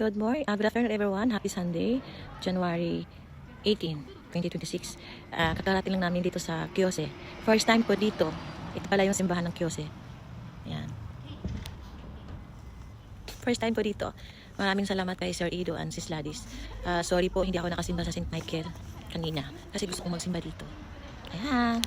Good afternoon everyone. Happy Sunday, January 18, 2026. Kakarating lang namin dito sa Kiyose. First time ko dito. Ito pala yung simbahan ng Kiyose. Ayan. First time ko dito. Maraming salamat kay Sir Ido and Sis Ladis. Sorry po, hindi ako nakasimba sa St. Michael kanina. Kasi gusto kong magsimba dito. Ayan.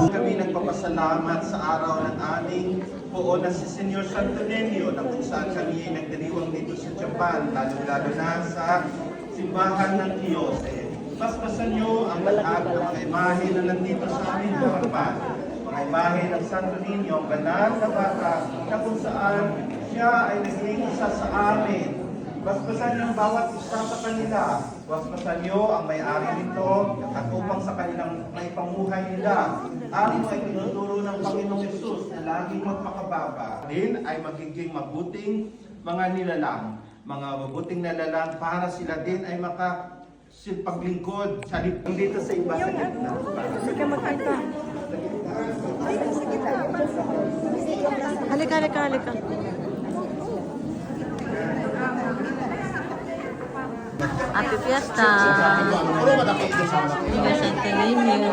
Kami nagpapasalamat sa araw ng aming poon na si Senyor Santo Niño na kung saan kami nagdiriwang dito sa Japan, lalo-lalo na sa simbahan ng Kiyose. Basbasan niyo ang lahat ng mga imahe na nandito sa aming harapan. Mga imahe ng Santo Niño, ang banal na bata na kung saan siya ay naging isa sa amin. Basbasan niyo ang bawat isa sa kanila. Basbasan niyo ang may-ari nito at upang sa kanilang may pamuhay nila. Ang ay tinuturo ng Panginoong Yesus na laging magpakababa. Din ay magiging mabuting mga nilalang. Mga mabuting nilalang para sila din ay paglingkod sa lipang dito sa iba sa gitna. Sige, magkanta. Halika. Happy Fiesta! Niño Santo Niño!